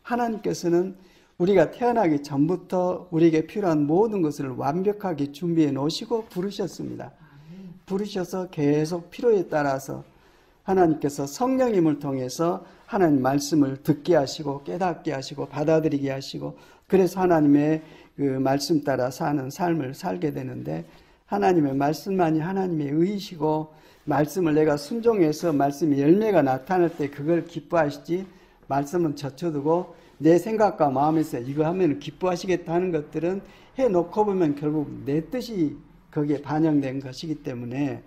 하나님께서는 우리가 태어나기 전부터 우리에게 필요한 모든 것을 완벽하게 준비해 놓으시고 부르셨습니다. 부르셔서 계속 필요에 따라서 하나님께서 성령님을 통해서 하나님 말씀을 듣게 하시고 깨닫게 하시고 받아들이게 하시고, 그래서 하나님의 그 말씀 따라 사는 삶을 살게 되는데, 하나님의 말씀만이 하나님의 의이시고, 말씀을 내가 순종해서 말씀의 열매가 나타날 때 그걸 기뻐하시지, 말씀은 젖혀두고 내 생각과 마음에서 이거 하면 기뻐하시겠다 하는 것들은 해놓고 보면 결국 내 뜻이 거기에 반영된 것이기 때문에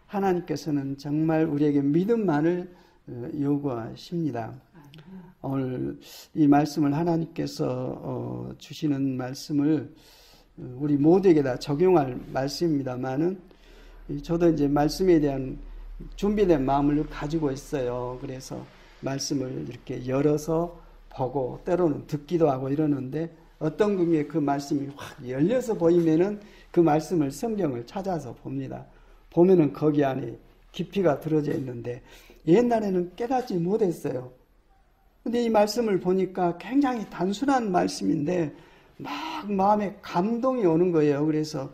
하나님께서는 정말 우리에게 믿음만을 요구하십니다. 오늘 이 말씀을 하나님께서 주시는 말씀을 우리 모두에게 다 적용할 말씀입니다만은, 저도 이제 말씀에 대한 준비된 마음을 가지고 있어요. 그래서 말씀을 이렇게 열어서 보고 때로는 듣기도 하고 이러는데, 어떤 경우에 그 말씀이 확 열려서 보이면은 그 말씀을, 성경을 찾아서 봅니다. 보면은 거기 안에 깊이가 들어져 있는데 옛날에는 깨닫지 못했어요. 근데 이 말씀을 보니까 굉장히 단순한 말씀인데 막 마음에 감동이 오는 거예요. 그래서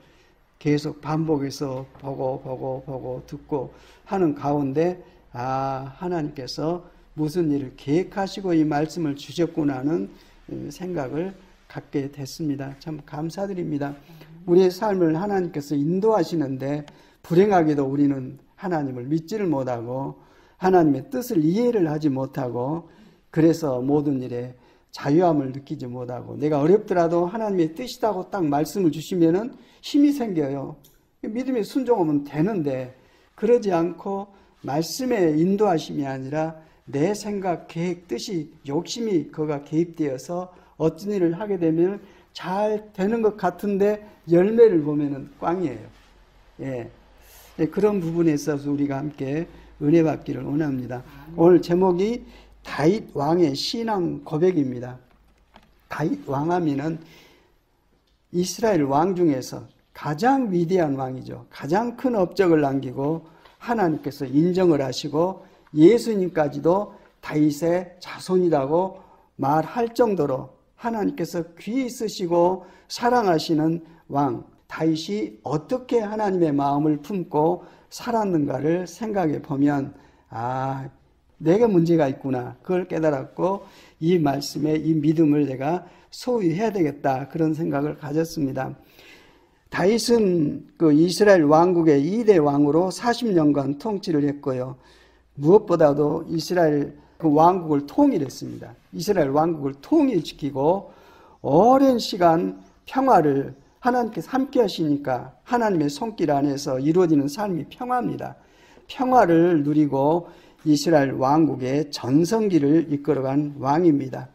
계속 반복해서 보고 듣고 하는 가운데, 하나님께서 무슨 일을 계획하시고 이 말씀을 주셨구나 하는 생각을 갖게 됐습니다. 참 감사드립니다. 우리의 삶을 하나님께서 인도하시는데 불행하게도 우리는 하나님을 믿지를 못하고 하나님의 뜻을 이해를 하지 못하고, 그래서 모든 일에 자유함을 느끼지 못하고, 내가 어렵더라도 하나님의 뜻이라고 딱 말씀을 주시면은 힘이 생겨요. 믿음에 순종하면 되는데, 그러지 않고 말씀의 인도하심이 아니라 내 생각, 계획, 뜻이, 욕심이 그가 개입되어서 어떤 일을 하게 되면 잘 되는 것 같은데 열매를 보면은 꽝이에요. 예. 그런 부분에 있어서 우리가 함께 은혜 받기를 원합니다. 오늘 제목이 다윗 왕의 신앙 고백입니다. 다윗 왕하면은 이스라엘 왕 중에서 가장 위대한 왕이죠. 가장 큰 업적을 남기고 하나님께서 인정을 하시고 예수님까지도 다윗의 자손이라고 말할 정도로 하나님께서 귀히 쓰시고 사랑하시는 왕 다윗이 어떻게 하나님의 마음을 품고 살았는가를 생각해 보면, 내가 문제가 있구나, 그걸 깨달았고 이 말씀에 이 믿음을 내가 소유해야 되겠다, 그런 생각을 가졌습니다. 다윗은 그 이스라엘 왕국의 2대 왕으로 40년간 통치를 했고요. 무엇보다도 이스라엘 그 왕국을 통일했습니다. 이스라엘 왕국을 통일시키고 오랜 시간 평화를 하나님께서 함께 하시니까 하나님의 손길 안에서 이루어지는 삶이 평화입니다. 평화를 누리고 이스라엘 왕국의 전성기를 이끌어간 왕입니다.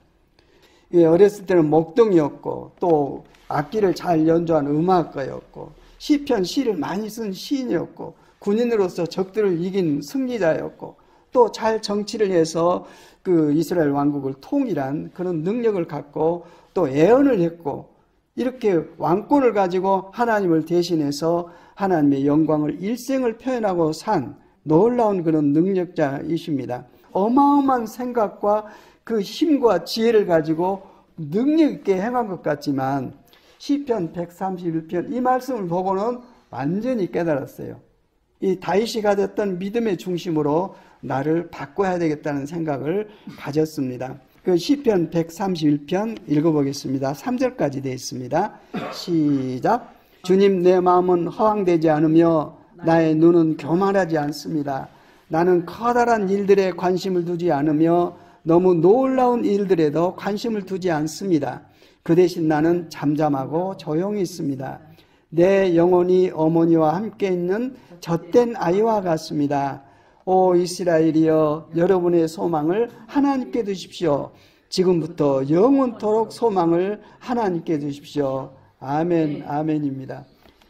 어렸을 때는 목동이었고 또 악기를 잘 연주하는 음악가였고 시편 시를 많이 쓴 시인이었고 군인으로서 적들을 이긴 승리자였고 또 잘 정치를 해서 그 이스라엘 왕국을 통일한 그런 능력을 갖고 또 예언을 했고, 이렇게 왕권을 가지고 하나님을 대신해서 하나님의 영광을 일생을 표현하고 산 놀라운 그런 능력자이십니다. 어마어마한 생각과 그 힘과 지혜를 가지고 능력 있게 행한 것 같지만 시편 131편 이 말씀을 보고는 완전히 깨달았어요. 이 다윗이 가졌던 믿음의 중심으로 나를 바꿔야 되겠다는 생각을 가졌습니다. 그 시편 131편 읽어보겠습니다. 3절까지 되어 있습니다. 시작. 주님, 내 마음은 허황되지 않으며 나의 눈은 교만하지 않습니다. 나는 커다란 일들에 관심을 두지 않으며 너무 놀라운 일들에도 관심을 두지 않습니다. 그 대신 나는 잠잠하고 조용히 있습니다. 내 영혼이 어머니와 함께 있는 젖된 아이와 같습니다. 오 이스라엘이여, 여러분의 소망을 하나님께 두십시오. 지금부터 영원토록 소망을 하나님께 두십시오. 아멘, 아멘입니다.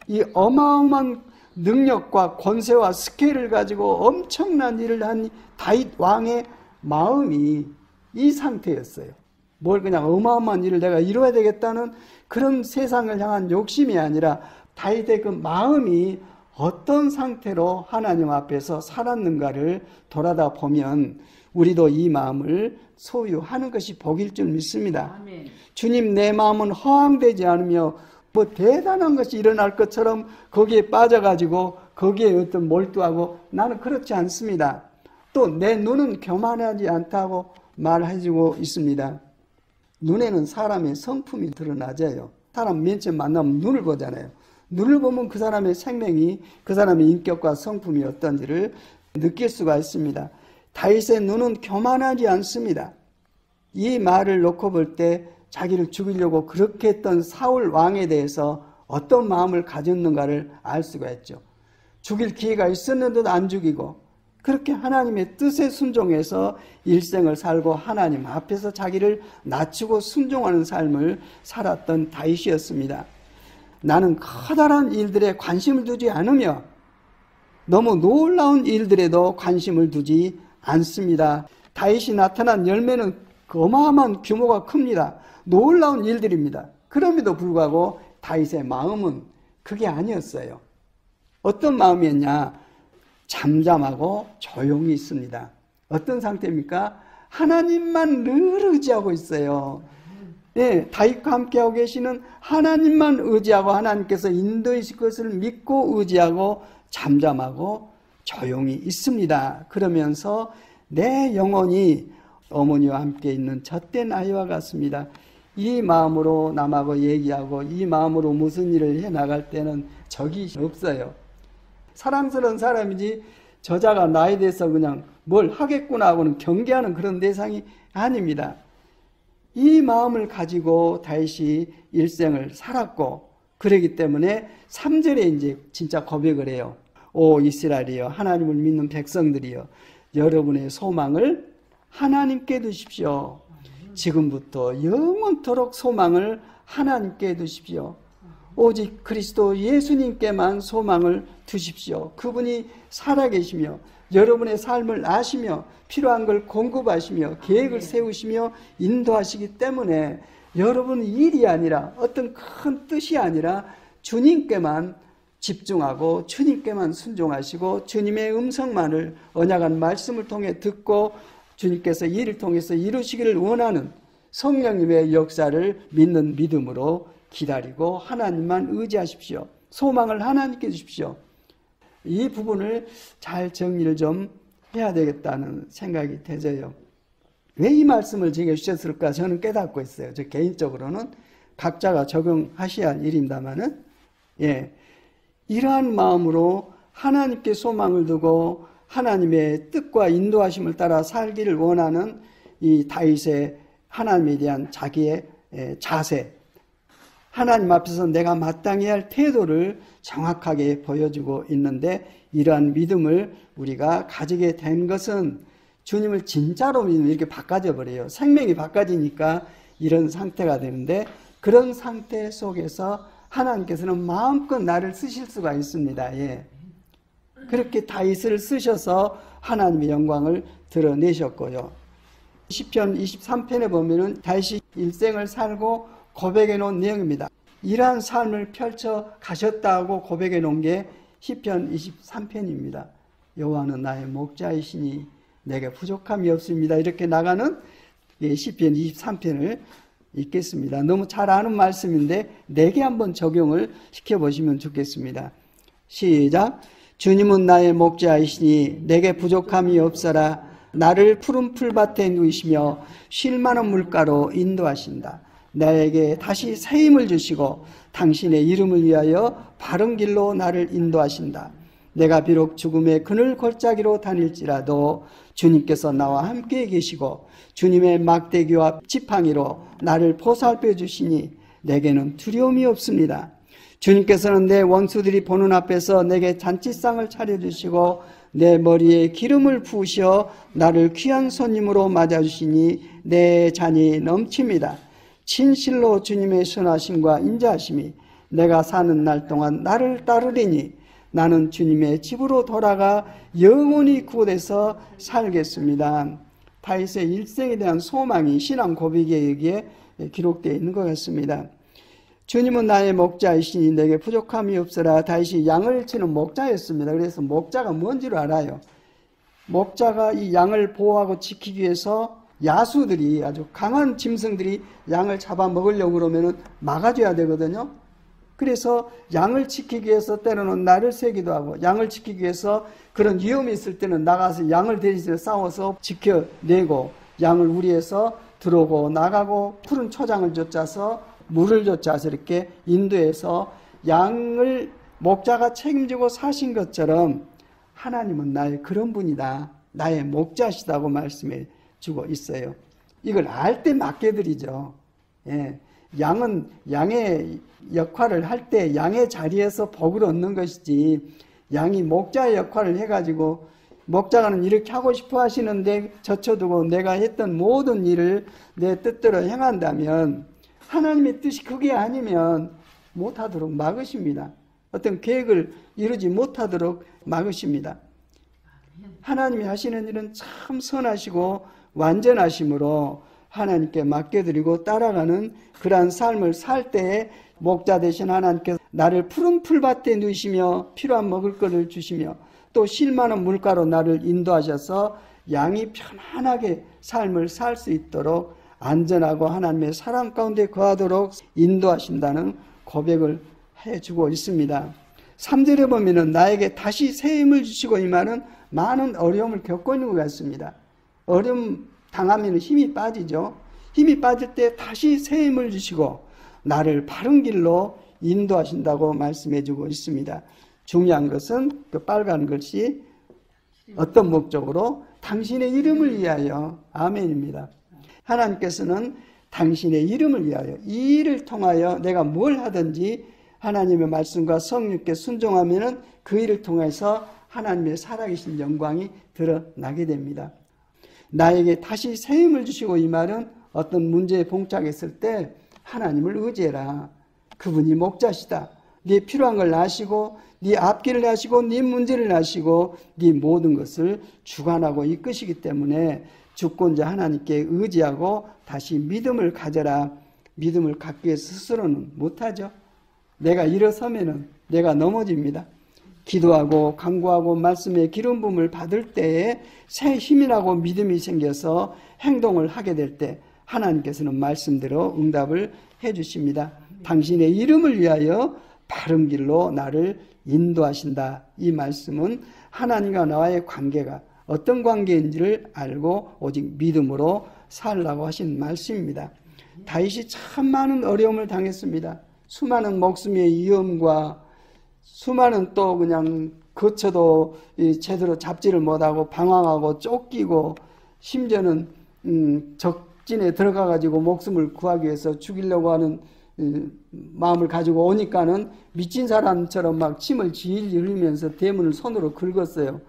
이 어마어마한 능력과 권세와 스케일을 가지고 엄청난 일을 한 다윗 왕의 마음이 이 상태였어요. 뭘 그냥 어마어마한 일을 내가 이루어야 되겠다는 그런 세상을 향한 욕심이 아니라 다윗의 그 마음이 어떤 상태로 하나님 앞에서 살았는가를 돌아다 보면 우리도 이 마음을 소유하는 것이 복일 줄 믿습니다. 아멘. 주님, 내 마음은 허황되지 않으며 뭐 대단한 것이 일어날 것처럼 거기에 빠져가지고 거기에 어떤 몰두하고, 나는 그렇지 않습니다. 또 내 눈은 교만하지 않다고 말해주고 있습니다. 눈에는 사람의 성품이 드러나져요. 사람 맨 처음 만나면 눈을 보잖아요. 눈을 보면 그 사람의 생명이, 그 사람의 인격과 성품이 어떤지를 느낄 수가 있습니다. 다윗의 눈은 교만하지 않습니다. 이 말을 놓고 볼 때 자기를 죽이려고 그렇게 했던 사울 왕에 대해서 어떤 마음을 가졌는가를 알 수가 있죠. 죽일 기회가 있었는데도 안 죽이고, 그렇게 하나님의 뜻에 순종해서 일생을 살고 하나님 앞에서 자기를 낮추고 순종하는 삶을 살았던 다윗이었습니다. 나는 커다란 일들에 관심을 두지 않으며 너무 놀라운 일들에도 관심을 두지 않습니다. 다윗이 나타난 열매는 어마어마한 규모가 큽니다. 놀라운 일들입니다. 그럼에도 불구하고 다윗의 마음은 그게 아니었어요. 어떤 마음이었냐? 잠잠하고 조용히 있습니다. 어떤 상태입니까? 하나님만 늘 의지하고 있어요. 예, 다윗과 함께하고 계시는 하나님만 의지하고 하나님께서 인도하실 것을 믿고 의지하고 잠잠하고 조용히 있습니다. 그러면서 내 영혼이 어머니와 함께 있는 젖된 아이와 같습니다. 이 마음으로 남하고 얘기하고 이 마음으로 무슨 일을 해나갈 때는 적이 없어요. 사랑스러운 사람이지 저자가 나에 대해서 그냥 뭘 하겠구나 하고는 경계하는 그런 대상이 아닙니다. 이 마음을 가지고 다윗이 일생을 살았고, 그러기 때문에 3절에 이제 진짜 고백을 해요. 오 이스라엘이여, 하나님을 믿는 백성들이여, 여러분의 소망을 하나님께 두십시오. 지금부터 영원토록 소망을 하나님께 두십시오. 오직 그리스도 예수님께만 소망을 두십시오. 그분이 살아계시며 여러분의 삶을 아시며 필요한 걸 공급하시며 계획을 세우시며 인도하시기 때문에 여러분 일이 아니라 어떤 큰 뜻이 아니라 주님께만 집중하고 주님께만 순종하시고 주님의 음성만을 언약한 말씀을 통해 듣고 주님께서 이를 통해서 이루시기를 원하는 성령님의 역사를 믿는 믿음으로 기다리고 하나님만 의지하십시오. 소망을 하나님께 주십시오. 이 부분을 잘 정리를 좀 해야 되겠다는 생각이 되져요. 왜 이 말씀을 제게 주셨을까 저는 깨닫고 있어요. 저 개인적으로는 각자가 적용하셔야 할 일입니다만은, 예, 이러한 마음으로 하나님께 소망을 두고 하나님의 뜻과 인도하심을 따라 살기를 원하는 이 다윗의 하나님에 대한 자기의 자세, 하나님 앞에서 내가 마땅히 할 태도를 정확하게 보여주고 있는데, 이러한 믿음을 우리가 가지게 된 것은 주님을 진짜로 믿으면 이렇게 바꿔져 버려요. 생명이 바꿔지니까 이런 상태가 되는데, 그런 상태 속에서 하나님께서는 마음껏 나를 쓰실 수가 있습니다. 예. 그렇게 다윗을 쓰셔서 하나님의 영광을 드러내셨고요. 시편 23편에 보면은 다윗이 일생을 살고 고백해 놓은 내용입니다. 이러한 삶을 펼쳐 가셨다고 고백해 놓은 게 시편 23편입니다. 여호와는 나의 목자이시니 내게 부족함이 없습니다. 이렇게 나가는 시편 23편을 읽겠습니다. 너무 잘 아는 말씀인데 내게 한번 적용을 시켜보시면 좋겠습니다. 시작. 주님은 나의 목자이시니 내게 부족함이 없어라. 나를 푸른 풀밭에 누이시며 쉴 만한 물가로 인도하신다. 나에게 다시 새 힘을 주시고 당신의 이름을 위하여 바른 길로 나를 인도하신다. 내가 비록 죽음의 그늘 골짜기로 다닐지라도 주님께서 나와 함께 계시고 주님의 막대기와 지팡이로 나를 보살펴 주시니 내게는 두려움이 없습니다. 주님께서는 내 원수들이 보는 앞에서 내게 잔치상을 차려주시고 내 머리에 기름을 부으셔 나를 귀한 손님으로 맞아주시니 내 잔이 넘칩니다. 진실로 주님의 선하심과 인자하심이 내가 사는 날 동안 나를 따르리니 나는 주님의 집으로 돌아가 영원히 그곳에서 살겠습니다. 다윗의 일생에 대한 소망이 신앙 고백에 여기에 기록되어 있는 것 같습니다. 주님은 나의 목자이시니 내게 부족함이 없어라. 다윗이 양을 치는 목자였습니다. 그래서 목자가 뭔지를 알아요. 목자가 이 양을 보호하고 지키기 위해서 야수들이, 아주 강한 짐승들이 양을 잡아먹으려고 그러면은 막아줘야 되거든요. 그래서 양을 지키기 위해서 때로는 날을 새기도 하고, 양을 지키기 위해서 그런 위험이 있을 때는 나가서 양을 대신해 싸워서 지켜내고, 양을 우리에서 들어오고 나가고 푸른 초장을 쫓아서 물을 쫓아서 이렇게 인도해서 양을 목자가 책임지고 사신 것처럼 하나님은 나의 그런 분이다, 나의 목자시다고 말씀해 주고 있어요. 이걸 알 때 맡겨드리죠. 예. 양은 양의 역할을 할 때 양의 자리에서 복을 얻는 것이지, 양이 목자의 역할을 해가지고 목자가는 이렇게 하고 싶어 하시는데 젖혀두고 내가 했던 모든 일을 내 뜻대로 행한다면, 하나님의 뜻이 그게 아니면 못하도록 막으십니다. 어떤 계획을 이루지 못하도록 막으십니다. 하나님이 하시는 일은 참 선하시고 완전하심으로 하나님께 맡겨드리고 따라가는 그러한 삶을 살 때에 목자 되신 하나님께서 나를 푸른 풀밭에 누이시며 필요한 먹을 것을 주시며 또 쉴만한 물가로 나를 인도하셔서 양이 편안하게 삶을 살 수 있도록 안전하고 하나님의 사랑 가운데 거하도록 인도하신다는 고백을 해주고 있습니다. 3절에 보면은 나에게 다시 새 힘을 주시고, 이 말은 많은 어려움을 겪고 있는 것 같습니다. 어려움 당하면 힘이 빠지죠. 힘이 빠질 때 다시 새 힘을 주시고 나를 바른 길로 인도하신다고 말씀해주고 있습니다. 중요한 것은 그 빨간 글씨 어떤 목적으로? 당신의 이름을 위하여. 아멘입니다. 하나님께서는 당신의 이름을 위하여, 이 일을 통하여 내가 뭘 하든지 하나님의 말씀과 성령께 순종하면은 그 일을 통해서 하나님의 살아계신 영광이 드러나게 됩니다. 나에게 다시 새 힘을 주시고, 이 말은 어떤 문제에 봉착했을 때 하나님을 의지해라. 그분이 목자시다. 네 필요한 걸 아시고 네 앞길을 아시고 네 문제를 아시고 네 모든 것을 주관하고 이끄시기 때문에 주권자 하나님께 의지하고 다시 믿음을 가져라. 믿음을 갖기 위해서 스스로는 못하죠. 내가 일어서면은 내가 넘어집니다. 기도하고 간구하고 말씀의 기름 부음을 받을 때에 새 힘이라고 믿음이 생겨서 행동을 하게 될 때 하나님께서는 말씀대로 응답을 해주십니다. 당신의 이름을 위하여 바른 길로 나를 인도하신다. 이 말씀은 하나님과 나와의 관계가 어떤 관계인지를 알고 오직 믿음으로 살라고 하신 말씀입니다. 다윗이 참 많은 어려움을 당했습니다. 수많은 목숨의 위험과 수많은 또 그냥 거쳐도 제대로 잡지를 못하고 방황하고 쫓기고 심지어는 적진에 들어가가지고 목숨을 구하기 위해서 죽이려고 하는 마음을 가지고 오니까는 미친 사람처럼 막 침을 질질 흘리면서 대문을 손으로 긁었어요.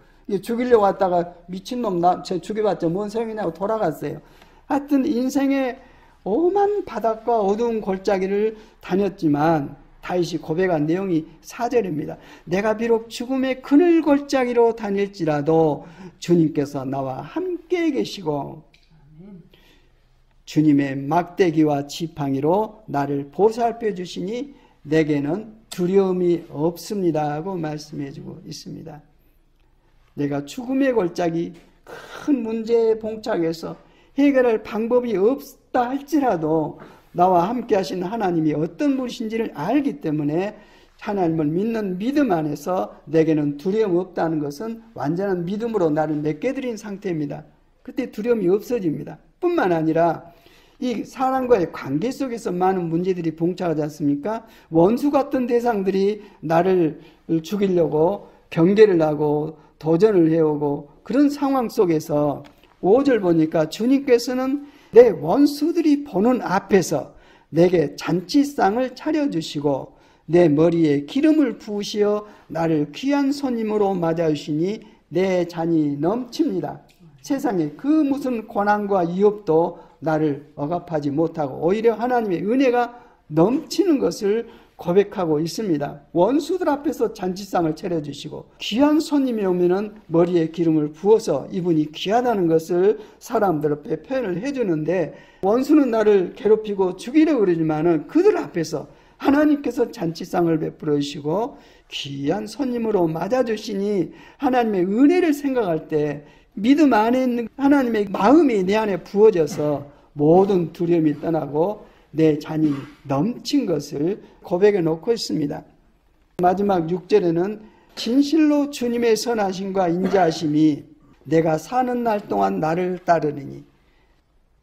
죽이려고 왔다가 미친놈 쟤 죽여봤자 뭔 소용이냐고 돌아갔어요. 하여튼 인생의 오만 바닥과 어두운 골짜기를 다녔지만 다윗이 고백한 내용이 4절입니다. 내가 비록 죽음의 그늘 골짜기로 다닐지라도 주님께서 나와 함께 계시고 주님의 막대기와 지팡이로 나를 보살펴 주시니 내게는 두려움이 없습니다 하고 말씀해주고 있습니다. 내가 죽음의 골짜기 큰 문제에 봉착해서 해결할 방법이 없다 할지라도 나와 함께 하신 하나님이 어떤 분이신지를 알기 때문에 하나님을 믿는 믿음 안에서 내게는 두려움 없다는 것은 완전한 믿음으로 나를 맡겨드린 상태입니다. 그때 두려움이 없어집니다. 뿐만 아니라 이 사람과의 관계 속에서 많은 문제들이 봉착하지 않습니까? 원수 같은 대상들이 나를 죽이려고 경계를 하고 도전을 해오고 그런 상황 속에서 5절 보니까 주님께서는 내 원수들이 보는 앞에서 내게 잔치상을 차려주시고 내 머리에 기름을 부으시어 나를 귀한 손님으로 맞아주시니 내 잔이 넘칩니다. 세상에 그 무슨 고난과 위협도 나를 억압하지 못하고 오히려 하나님의 은혜가 넘치는 것을 고백하고 있습니다. 원수들 앞에서 잔치상을 차려주시고 귀한 손님이 오면은 머리에 기름을 부어서 이분이 귀하다는 것을 사람들 앞에 표현을 해주는데 원수는 나를 괴롭히고 죽이려고 그러지만은 그들 앞에서 하나님께서 잔치상을 베풀어 주시고 귀한 손님으로 맞아주시니 하나님의 은혜를 생각할 때 믿음 안에 있는 하나님의 마음이 내 안에 부어져서 모든 두려움이 떠나고 내 잔이 넘친 것을 고백해 놓고 있습니다. 마지막 6절에는 진실로 주님의 선하심과 인자하심이 내가 사는 날 동안 나를 따르리니,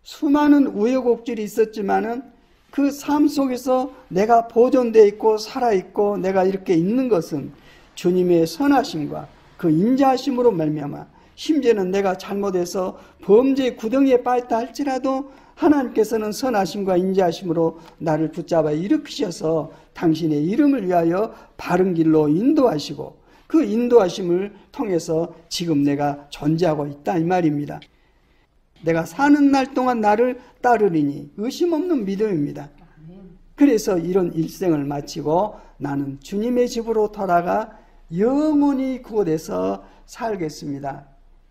수많은 우여곡절이 있었지만은 그 삶 속에서 내가 보존되어 있고 살아있고 내가 이렇게 있는 것은 주님의 선하심과 그 인자하심으로 말미암아, 심지어는 내가 잘못해서 범죄의 구덩이에 빠졌다 할지라도 하나님께서는 선하심과 인자하심으로 나를 붙잡아 일으키셔서 당신의 이름을 위하여 바른 길로 인도하시고, 그 인도하심을 통해서 지금 내가 존재하고 있다 이 말입니다. 내가 사는 날 동안 나를 따르리니, 의심 없는 믿음입니다. 그래서 이런 일생을 마치고 나는 주님의 집으로 돌아가 영원히 그곳에서 살겠습니다.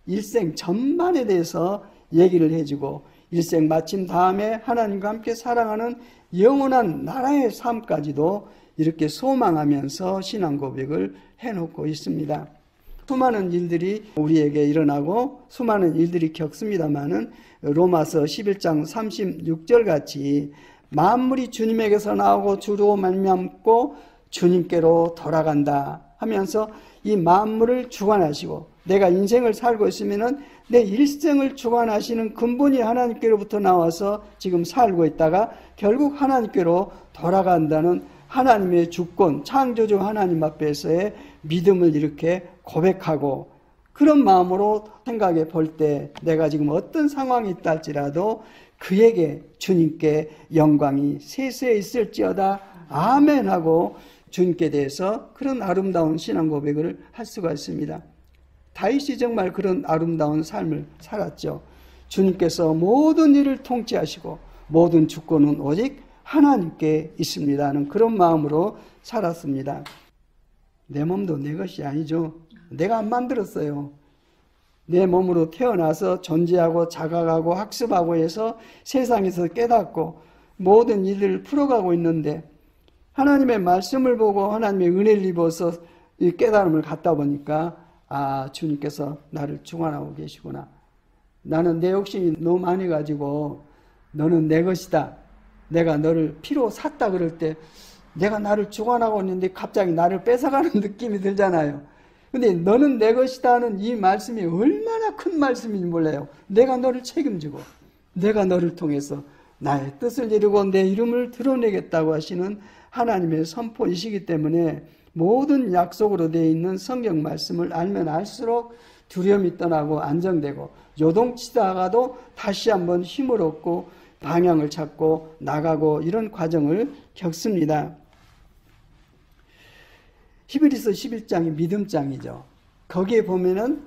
일생 전반에 대해서 얘기를 해주고, 일생 마친 다음에 하나님과 함께 사랑하는 영원한 나라의 삶까지도 이렇게 소망하면서 신앙 고백을 해놓고 있습니다. 수많은 일들이 우리에게 일어나고 수많은 일들이 겪습니다마는 로마서 11장 36절 같이 만물이 주님에게서 나오고 주로 말미암고 주님께로 돌아간다 하면서 이 만물을 주관하시고, 내가 인생을 살고 있으면은 내 일생을 주관하시는 근본이 하나님께로부터 나와서 지금 살고 있다가 결국 하나님께로 돌아간다는 하나님의 주권, 창조주 하나님 앞에서의 믿음을 이렇게 고백하고, 그런 마음으로 생각해 볼 때 내가 지금 어떤 상황이 있다 할지라도 그에게 주님께 영광이 세세에 있을지어다 아멘 하고 주님께 대해서 그런 아름다운 신앙 고백을 할 수가 있습니다. 다윗이 정말 그런 아름다운 삶을 살았죠. 주님께서 모든 일을 통치하시고 모든 주권은 오직 하나님께 있습니다 하는 그런 마음으로 살았습니다. 내 몸도 내 것이 아니죠. 내가 안 만들었어요. 내 몸으로 태어나서 존재하고 자각하고 학습하고 해서 세상에서 깨닫고 모든 일을 풀어가고 있는데, 하나님의 말씀을 보고 하나님의 은혜를 입어서 이 깨달음을 갖다 보니까, 아, 주님께서 나를 주관하고 계시구나. 나는 내 욕심이 너무 많아가지고 너는 내 것이다. 내가 너를 피로 샀다 그럴 때 내가 나를 주관하고 있는데 갑자기 나를 뺏어가는 느낌이 들잖아요. 근데 너는 내 것이다 하는 이 말씀이 얼마나 큰 말씀인지 몰라요. 내가 너를 책임지고 내가 너를 통해서 나의 뜻을 이루고 내 이름을 드러내겠다고 하시는 하나님의 선포이시기 때문에 모든 약속으로 되어 있는 성경 말씀을 알면 알수록 두려움이 떠나고 안정되고, 요동치다가도 다시 한번 힘을 얻고 방향을 찾고 나가고 이런 과정을 겪습니다. 히브리서 11장이 믿음장이죠. 거기에 보면은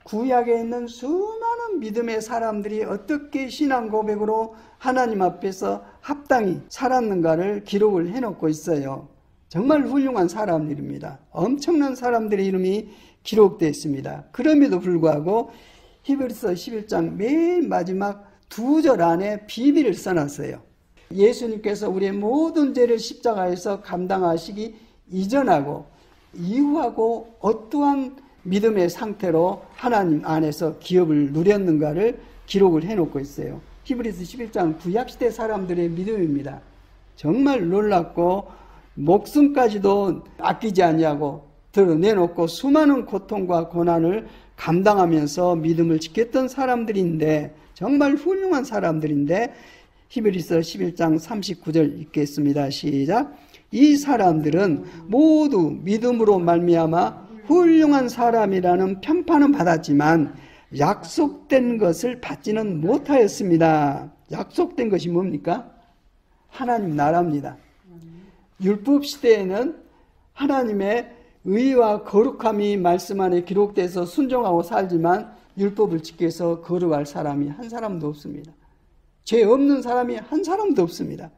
구약에 있는 수많은 믿음의 사람들이 어떻게 신앙 고백으로 하나님 앞에서 합당히 살았는가를 기록을 해놓고 있어요. 정말 훌륭한 사람들입니다. 엄청난 사람들의 이름이 기록되어 있습니다. 그럼에도 불구하고 히브리서 11장 맨 마지막 2절 안에 비밀을 써놨어요. 예수님께서 우리의 모든 죄를 십자가에서 감당하시기 이전하고 이후하고 어떠한 믿음의 상태로 하나님 안에서 기업을 누렸는가를 기록을 해놓고 있어요. 히브리서 11장 구약시대 사람들의 믿음입니다. 정말 놀랍고 목숨까지도 아끼지 아니하고 드러내놓고 수많은 고통과 고난을 감당하면서 믿음을 지켰던 사람들인데, 정말 훌륭한 사람들인데, 히브리서 11장 39절 읽겠습니다. 시작. 이 사람들은 모두 믿음으로 말미암아 훌륭한 사람이라는 평판은 받았지만 약속된 것을 받지는 못하였습니다. 약속된 것이 뭡니까? 하나님 나라입니다. 율법 시대에는 하나님의 의와 거룩함이 말씀 안에 기록돼서 순종하고 살지만 율법을 지키 위해서 거룩할 사람이 한 사람도 없습니다. 죄 없는 사람이 한 사람도 없습니다.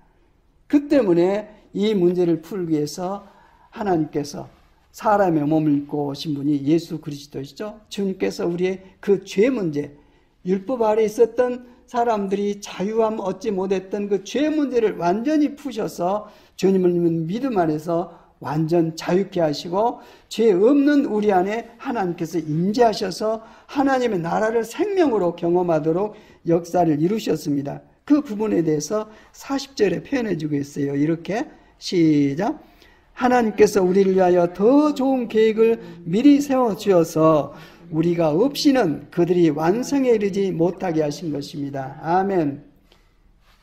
그 때문에 이 문제를 풀기 위해서 하나님께서 사람의 몸을 입고 오신 분이 예수 그리스도시죠. 주님께서 우리의 그 죄 문제, 율법 아래 있었던 사람들이 자유함 얻지 못했던 그 죄 문제를 완전히 푸셔서 주님을 믿는 믿음 안에서 완전 자유케 하시고 죄 없는 우리 안에 하나님께서 임재하셔서 하나님의 나라를 생명으로 경험하도록 역사를 이루셨습니다. 그 부분에 대해서 40절에 표현해 주고 있어요. 이렇게 시작. 하나님께서 우리를 위하여 더 좋은 계획을 미리 세워주셔서 우리가 없이는 그들이 완성에 이르지 못하게 하신 것입니다. 아멘.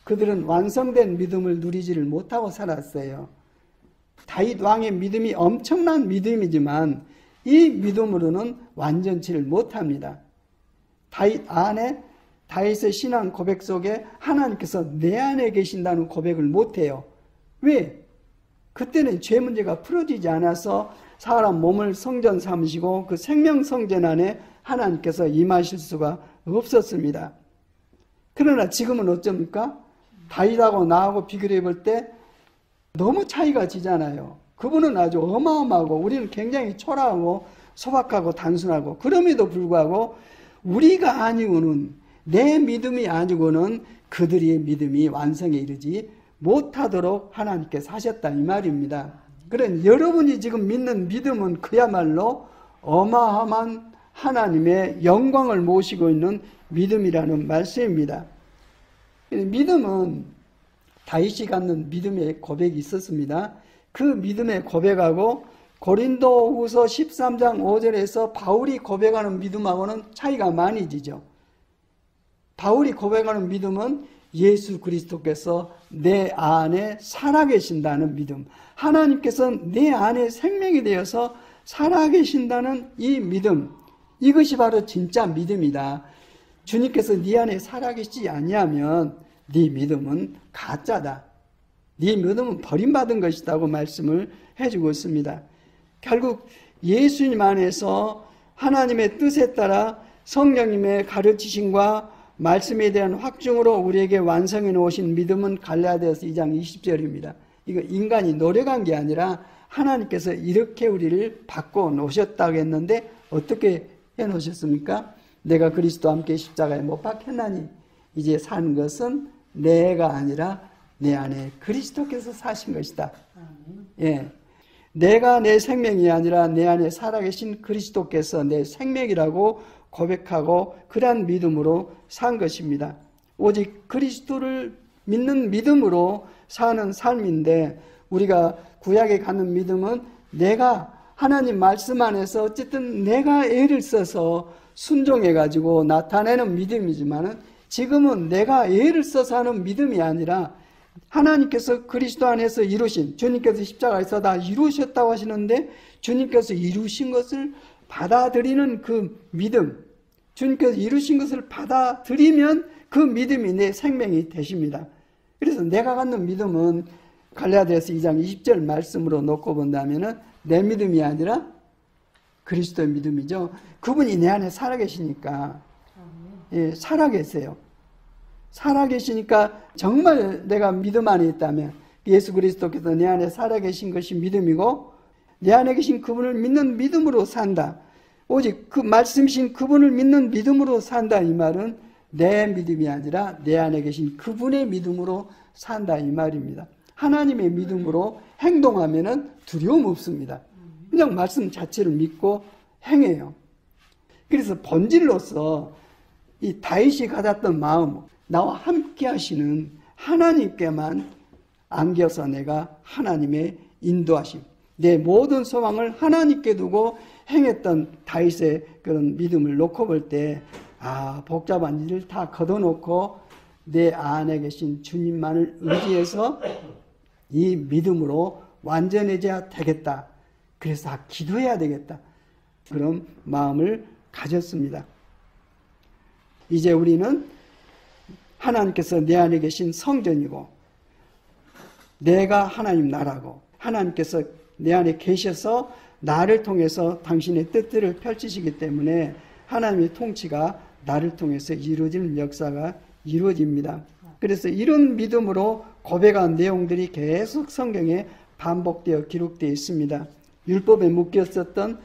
그들은 완성된 믿음을 누리지를 못하고 살았어요. 다윗 왕의 믿음이 엄청난 믿음이지만 이 믿음으로는 완전치를 못합니다. 다윗의 신앙 고백 속에 하나님께서 내 안에 계신다는 고백을 못해요. 왜? 그때는 죄 문제가 풀어지지 않아서 사람 몸을 성전 삼으시고 그 생명 성전 안에 하나님께서 임하실 수가 없었습니다. 그러나 지금은 어쩝니까? 다윗하고 나하고 비교해 볼 때 너무 차이가 지잖아요. 그분은 아주 어마어마하고 우리는 굉장히 초라하고 소박하고 단순하고, 그럼에도 불구하고 우리가 아니고는, 내 믿음이 아니고는 그들의 믿음이 완성에 이르지 못하도록 하나님께서 하셨다 이 말입니다. 그런 여러분이 지금 믿는 믿음은 그야말로 어마어마한 하나님의 영광을 모시고 있는 믿음이라는 말씀입니다. 믿음은 다윗이 갖는 믿음의 고백이 있었습니다. 그 믿음의 고백하고 고린도후서 13장 5절에서 바울이 고백하는 믿음하고는 차이가 많이 지죠. 바울이 고백하는 믿음은 예수 그리스도께서 내 안에 살아계신다는 믿음, 하나님께서 내 안에 생명이 되어서 살아계신다는 이 믿음, 이것이 바로 진짜 믿음이다. 주님께서 네 안에 살아계시지 아니하면 네 믿음은 가짜다. 네 믿음은 버림받은 것이다고 말씀을 해주고 있습니다. 결국 예수님 안에서 하나님의 뜻에 따라 성령님의 가르치심과 말씀에 대한 확증으로 우리에게 완성해 놓으신 믿음은 갈라디아서 2장 20절입니다. 이거 인간이 노력한 게 아니라 하나님께서 이렇게 우리를 바꿔 놓으셨다고 했는데 어떻게 해 놓으셨습니까? 내가 그리스도와 함께 십자가에 못 박혔나니 이제 사는 것은 내가 아니라 내 안에 그리스도께서 사신 것이다. 예, 내가 내 생명이 아니라 내 안에 살아계신 그리스도께서 내 생명이라고 고백하고 그러한 믿음으로 산 것입니다. 오직 그리스도를 믿는 믿음으로 사는 삶인데, 우리가 구약에 갖는 믿음은 내가 하나님 말씀 안에서 어쨌든 내가 애를 써서 순종해가지고 나타내는 믿음이지만은, 지금은 내가 애를 써서 하는 믿음이 아니라 하나님께서 그리스도 안에서 이루신, 주님께서 십자가에서 다 이루셨다고 하시는데 주님께서 이루신 것을 받아들이는 그 믿음, 주님께서 이루신 것을 받아들이면 그 믿음이 내 생명이 되십니다. 그래서 내가 갖는 믿음은 갈라디아서 2장 20절 말씀으로 놓고 본다면은 내 믿음이 아니라 그리스도의 믿음이죠. 그분이 내 안에 살아계시니까, 예, 살아계세요. 살아계시니까 정말 내가 믿음 안에 있다면 예수 그리스도께서 내 안에 살아계신 것이 믿음이고, 내 안에 계신 그분을 믿는 믿음으로 산다. 오직 그 말씀이신 그분을 믿는 믿음으로 산다 이 말은 내 믿음이 아니라 내 안에 계신 그분의 믿음으로 산다 이 말입니다. 하나님의 믿음으로 행동하면은 두려움 없습니다. 그냥 말씀 자체를 믿고 행해요. 그래서 본질로서 이 다윗이 가졌던 마음, 나와 함께 하시는 하나님께만 안겨서 내가 하나님의 인도하심, 내 모든 소망을 하나님께 두고 행했던 다윗의 그런 믿음을 놓고 볼 때, 복잡한 일을 다 걷어놓고 내 안에 계신 주님만을 의지해서 이 믿음으로 완전해져야 되겠다. 그래서 기도해야 되겠다. 그런 마음을 가졌습니다. 이제 우리는 하나님께서 내 안에 계신 성전이고, 내가 하나님 나라고, 하나님께서 내 안에 계셔서 나를 통해서 당신의 뜻들을 펼치시기 때문에 하나님의 통치가 나를 통해서 이루어지는 역사가 이루어집니다. 그래서 이런 믿음으로 고백한 내용들이 계속 성경에 반복되어 기록되어 있습니다. 율법에 묶였었던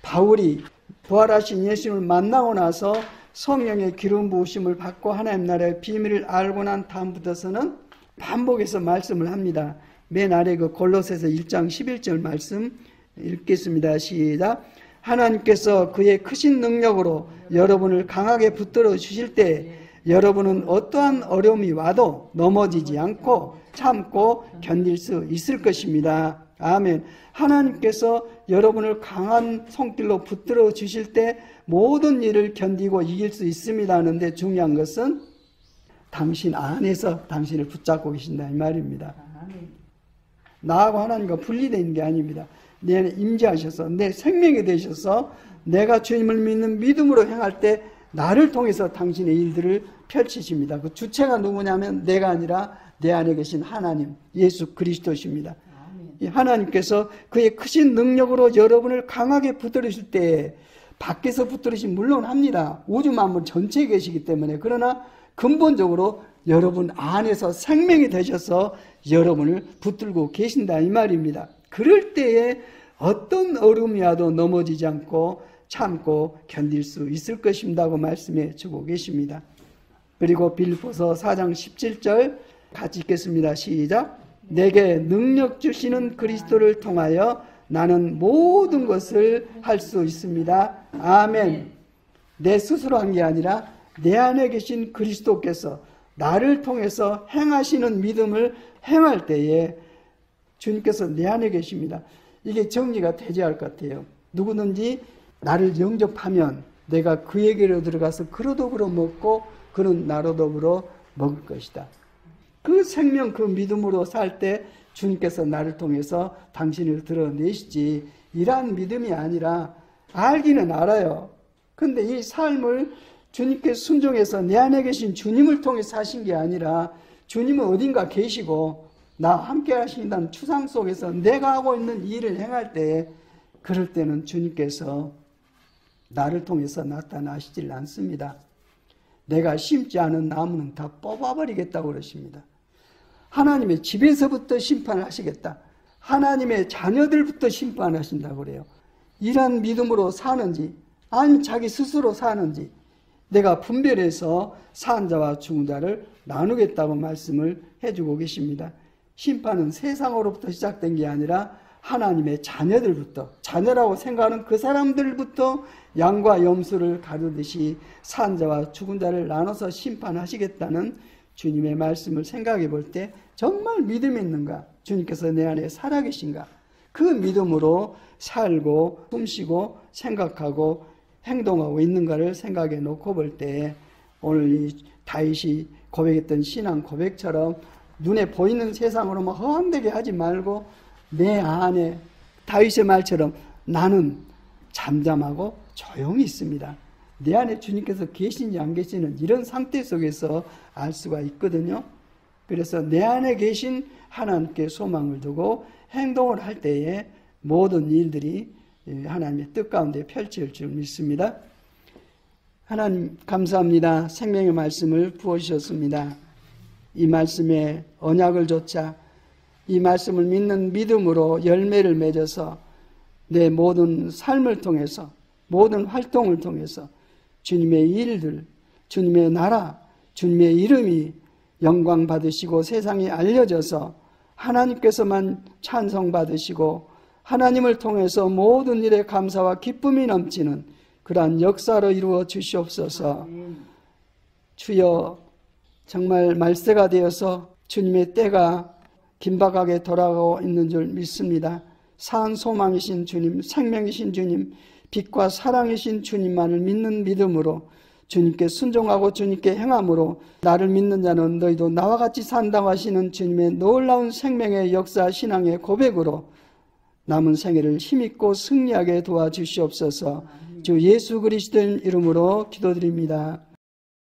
바울이 부활하신 예수님을 만나고 나서 성령의 기름 부으심을 받고 하나님 나라의 비밀을 알고 난 다음부터서는 반복해서 말씀을 합니다. 맨 아래 그 골로새서 1장 11절 말씀 읽겠습니다. 시작. 하나님께서 그의 크신 능력으로 여러분을 강하게 붙들어 주실 때 여러분은 어떠한 어려움이 와도 넘어지지 않고 참고 견딜 수 있을 것입니다. 아멘. 하나님께서 여러분을 강한 손길로 붙들어 주실 때 모든 일을 견디고 이길 수 있습니다 하는데 중요한 것은 당신 안에서 당신을 붙잡고 계신다 이 말입니다. 나하고 하나님과 분리되어 있는 게 아닙니다. 내 안에 임재하셔서 내 생명이 되셔서 내가 주님을 믿는 믿음으로 행할 때 나를 통해서 당신의 일들을 펼치십니다. 그 주체가 누구냐면 내가 아니라 내 안에 계신 하나님 예수 그리스도십니다. 이 하나님께서 그의 크신 능력으로 여러분을 강하게 붙들으실 때 밖에서 붙들으신 물론 합니다. 우주 만물 전체에 계시기 때문에 그러나 근본적으로 여러분 안에서 생명이 되셔서 여러분을 붙들고 계신다 이 말입니다. 그럴 때에 어떤 어려움이 와도 넘어지지 않고 참고 견딜 수 있을 것입니다고 말씀해 주고 계십니다. 그리고 빌립보서 4장 17절 같이 읽겠습니다. 시작. 내게 능력 주시는 그리스도를 통하여 나는 모든 것을 할 수 있습니다. 아멘. 내 스스로 한 게 아니라 내 안에 계신 그리스도께서 나를 통해서 행하시는 믿음을 행할 때에 주님께서 내 안에 계십니다. 이게 정리가 되지 않을 것 같아요. 누구든지 나를 영접하면 내가 그에게로 들어가서 그로 더불어 먹고 그는 나로 더불어 먹을 것이다. 그 생명 그 믿음으로 살 때 주님께서 나를 통해서 당신을 드러내시지 이러한 믿음이 아니라 알기는 알아요. 근데 이 삶을 주님께 순종해서 내 안에 계신 주님을 통해 사신 게 아니라 주님은 어딘가 계시고 나와 함께 하신다는 추상 속에서 내가 하고 있는 일을 행할 때 그럴 때는 주님께서 나를 통해서 나타나시질 않습니다. 내가 심지 않은 나무는 다 뽑아버리겠다고 그러십니다. 하나님의 집에서부터 심판을 하시겠다. 하나님의 자녀들부터 심판하신다고 그래요. 이런 믿음으로 사는지 아니면 자기 스스로 사는지 내가 분별해서 산 자와 죽은 자를 나누겠다고 말씀을 해주고 계십니다. 심판은 세상으로부터 시작된 게 아니라 하나님의 자녀들부터 자녀라고 생각하는 그 사람들부터 양과 염소를 가르듯이 산 자와 죽은 자를 나눠서 심판하시겠다는 주님의 말씀을 생각해 볼 때 정말 믿음이 있는가? 주님께서 내 안에 살아계신가? 그 믿음으로 살고 숨쉬고 생각하고 행동하고 있는가를 생각해 놓고 볼 때 오늘 이 다윗이 고백했던 신앙 고백처럼 눈에 보이는 세상으로만 헛되게 하지 말고 내 안에 다윗의 말처럼 나는 잠잠하고 조용히 있습니다. 내 안에 주님께서 계신지 안 계시는 이런 상태 속에서 알 수가 있거든요. 그래서 내 안에 계신 하나님께 소망을 두고 행동을 할 때에 모든 일들이 하나님의 뜻 가운데 펼쳐질 줄 믿습니다. 하나님 감사합니다. 생명의 말씀을 부어주셨습니다. 이 말씀에 언약을 좇아 이 말씀을 믿는 믿음으로 열매를 맺어서 내 모든 삶을 통해서 모든 활동을 통해서 주님의 일들, 주님의 나라, 주님의 이름이 영광 받으시고 세상에 알려져서 하나님께서만 찬송받으시고 하나님을 통해서 모든 일에 감사와 기쁨이 넘치는 그러한 역사로 이루어 주시옵소서. 주여 정말 말세가 되어서 주님의 때가 긴박하게 돌아가고 있는 줄 믿습니다. 산 소망이신 주님, 생명이신 주님, 빛과 사랑이신 주님만을 믿는 믿음으로 주님께 순종하고 주님께 행함으로 나를 믿는 자는 너희도 나와 같이 산다고 하시는 주님의 놀라운 생명의 역사 신앙의 고백으로 남은 생애를 힘있고 승리하게 도와주시옵소서. 주 예수 그리스도의 이름으로 기도드립니다.